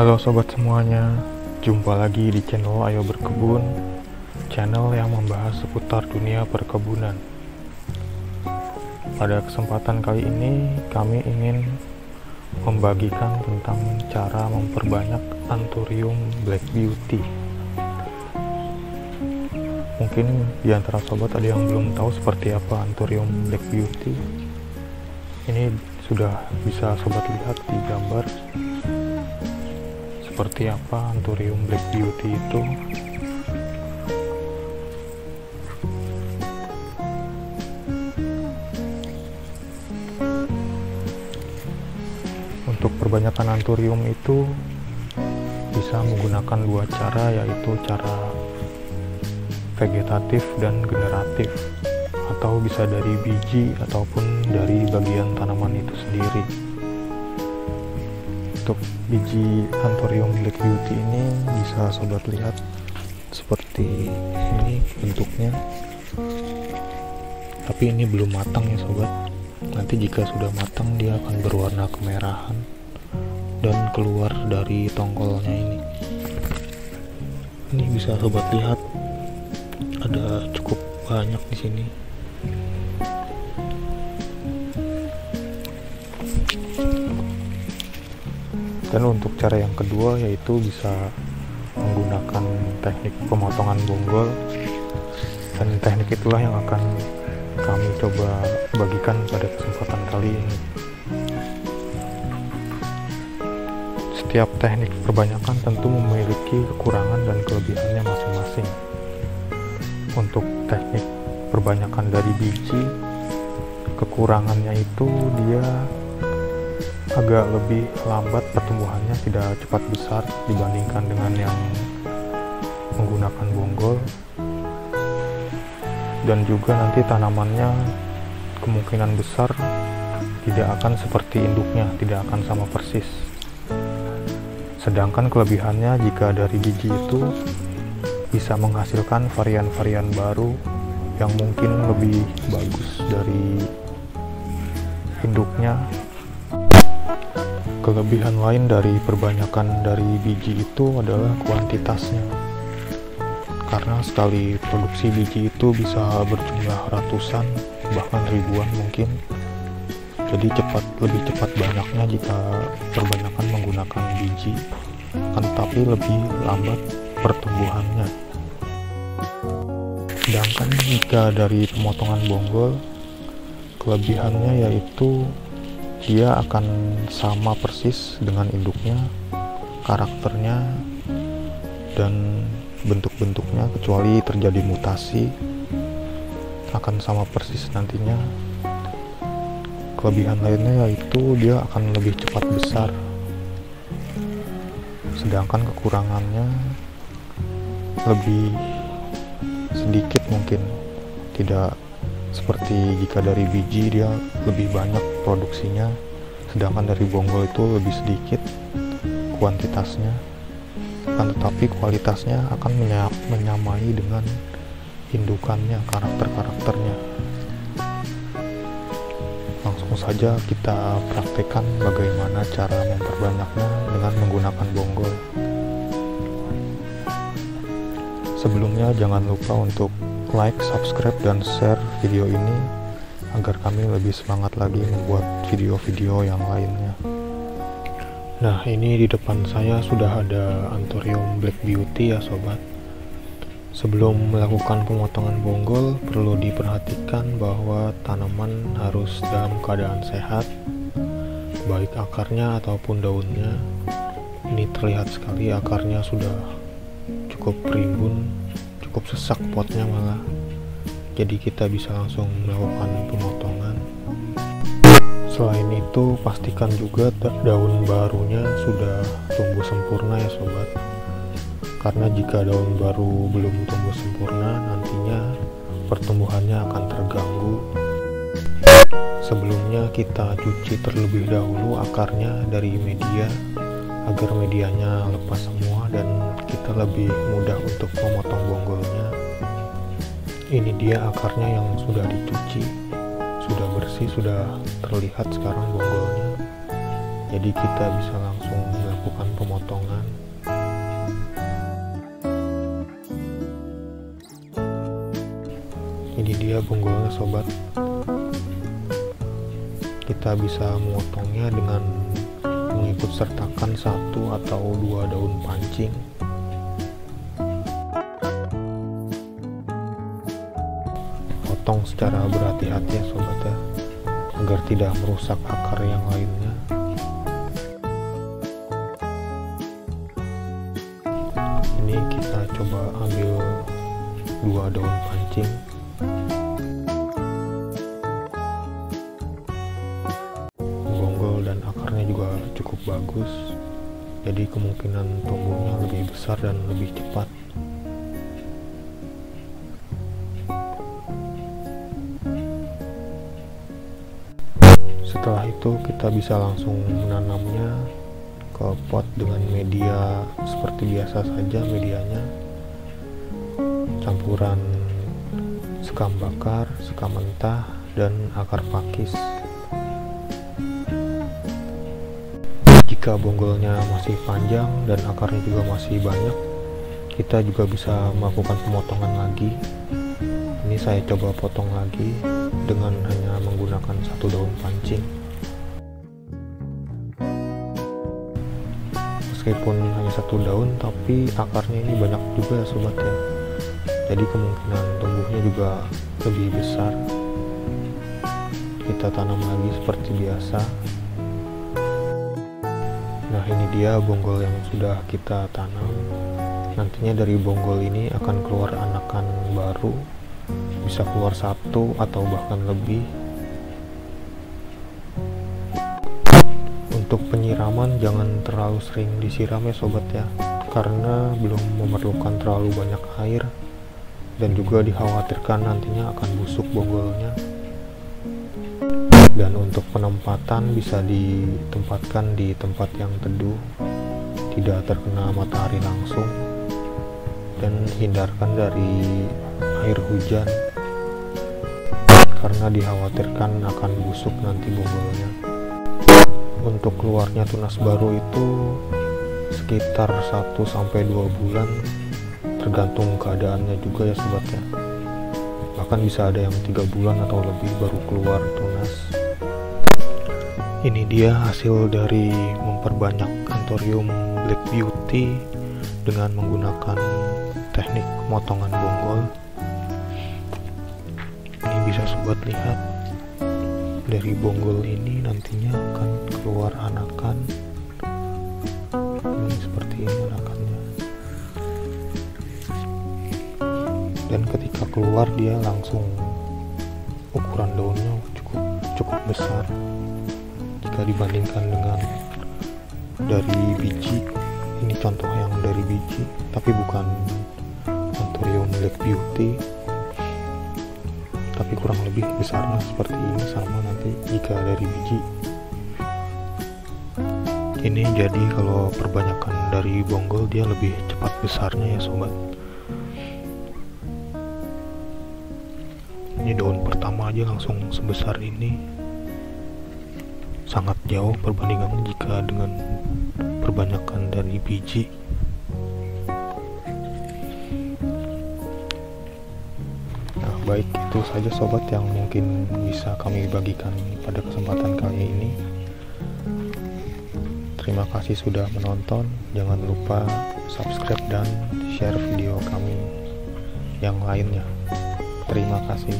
Halo sobat semuanya, jumpa lagi di channel Ayo Berkebun, channel yang membahas seputar dunia perkebunan. Pada kesempatan kali ini, kami ingin membagikan tentang cara memperbanyak Anthurium Black Beauty. Mungkin di antara sobat ada yang belum tahu seperti apa Anthurium Black Beauty. Ini sudah bisa sobat lihat di gambar seperti apa Anthurium Black Beauty itu. Untuk perbanyakan Anthurium itu bisa menggunakan dua cara, yaitu cara vegetatif dan generatif, atau bisa dari biji ataupun dari bagian tanaman itu sendiri. Untuk biji Anthurium Black Beauty ini bisa sobat lihat seperti ini bentuknya, tapi ini belum matang ya sobat. Nanti jika sudah matang dia akan berwarna kemerahan dan keluar dari tongkolnya ini. Ini bisa sobat lihat ada cukup banyak di sini. Dan untuk cara yang kedua yaitu bisa menggunakan teknik pemotongan bonggol, dan teknik itulah yang akan kami coba bagikan pada kesempatan kali ini. Setiap teknik perbanyakan tentu memiliki kekurangan dan kelebihannya masing-masing. Untuk teknik perbanyakan dari biji, kekurangannya itu dia agak lebih lambat pertumbuhannya, tidak cepat besar dibandingkan dengan yang menggunakan bonggol, dan juga nanti tanamannya kemungkinan besar tidak akan seperti induknya, tidak akan sama persis. Sedangkan kelebihannya jika dari biji itu bisa menghasilkan varian-varian baru yang mungkin lebih bagus dari induknya. Kelebihan lain dari perbanyakan dari biji itu adalah kuantitasnya, karena sekali produksi biji itu bisa berjumlah ratusan bahkan ribuan mungkin. Jadi lebih cepat banyaknya jika perbanyakan menggunakan biji, akan tetapi lebih lambat pertumbuhannya. Sedangkan jika dari pemotongan bonggol, kelebihannya yaitu dia akan sama persis dengan induknya, karakternya dan bentuk-bentuknya, kecuali terjadi mutasi akan sama persis nantinya. Kelebihan lainnya yaitu dia akan lebih cepat besar, sedangkan kekurangannya lebih sedikit mungkin, tidak seperti jika dari biji dia lebih banyak produksinya, sedangkan dari bonggol itu lebih sedikit kuantitasnya, akan tetapi kualitasnya akan menyamai dengan indukannya, karakternya. Langsung saja kita praktekkan bagaimana cara memperbanyaknya dengan menggunakan bonggol. Sebelumnya jangan lupa untuk like, subscribe, dan share video ini agar kami lebih semangat lagi membuat video-video yang lainnya. Nah, ini di depan saya sudah ada Anthurium Black Beauty ya sobat. Sebelum melakukan pemotongan bonggol, perlu diperhatikan bahwa tanaman harus dalam keadaan sehat, baik akarnya ataupun daunnya. Ini terlihat sekali akarnya sudah cukup rimbun, cukup sesak potnya malah. Jadi kita bisa langsung melakukan pemotongan. Selain itu, pastikan juga daun barunya sudah tumbuh sempurna ya sobat. Karena jika daun baru belum tumbuh sempurna, nantinya pertumbuhannya akan terganggu. Sebelumnya kita cuci terlebih dahulu akarnya dari media agar medianya lepas semua dan kita lebih mudah untuk memotong bonggolnya. Ini dia akarnya yang sudah dicuci, sudah bersih, sudah terlihat sekarang bonggolnya. Jadi kita bisa langsung melakukan pemotongan. Ini dia bonggolnya sobat. Kita bisa memotongnya dengan mengikut sertakan 1 atau 2 daun pancing. Potong secara berhati-hati ya sobat ya, agar tidak merusak akar yang lainnya. Ini kita coba ambil 2 daun pancing. Bonggol dan akarnya juga cukup bagus, jadi kemungkinan tumbuhnya lebih besar dan lebih cepat. Setelah itu kita bisa langsung menanamnya ke pot dengan media seperti biasa saja. Medianya campuran sekam bakar, sekam mentah, dan akar pakis. Jika bonggolnya masih panjang dan akarnya juga masih banyak, kita juga bisa melakukan pemotongan lagi. Ini saya coba potong lagi dengan hanya menggunakan 1 daun pancing. Meskipun hanya 1 daun, tapi akarnya ini banyak juga ya sobat ya, jadi kemungkinan tumbuhnya juga lebih besar. Kita tanam lagi seperti biasa. Nah, ini dia bonggol yang sudah kita tanam. Nantinya dari bonggol ini akan keluar anakan baru, bisa keluar 1 atau bahkan lebih. Untuk penyiraman jangan terlalu sering disiram ya sobat ya, karena belum memerlukan terlalu banyak air, dan juga dikhawatirkan nantinya akan busuk bonggolnya. Dan untuk penempatan bisa ditempatkan di tempat yang teduh, tidak terkena matahari langsung, dan hindarkan dari air hujan karena dikhawatirkan akan busuk nanti bonggolnya. Untuk keluarnya tunas baru itu sekitar 1-2 bulan, tergantung keadaannya juga ya sobat ya. Bahkan bisa ada yang 3 bulan atau lebih baru keluar tunas. Ini dia hasil dari memperbanyak Anthurium Black Beauty dengan menggunakan teknik pemotongan bonggol. Ini bisa sobat lihat, dari bonggol ini nantinya akan keluar anakan. Ini seperti ini anakannya, dan ketika keluar dia langsung ukuran daunnya cukup besar jika dibandingkan dengan dari biji. Ini contoh yang dari biji, tapi bukan Anthurium Black Beauty, tapi kurang lebih besarnya seperti ini, sama nanti jika dari biji. Ini jadi kalau perbanyakan dari bonggol dia lebih cepat besarnya ya sobat. Ini daun pertama aja langsung sebesar ini, sangat jauh perbandingannya jika dengan perbanyakan dari biji. Nah, baik, itu saja sobat yang mungkin bisa kami bagikan pada kesempatan kali ini. Terima kasih sudah menonton. Jangan lupa subscribe dan share video kami yang lainnya. Terima kasih.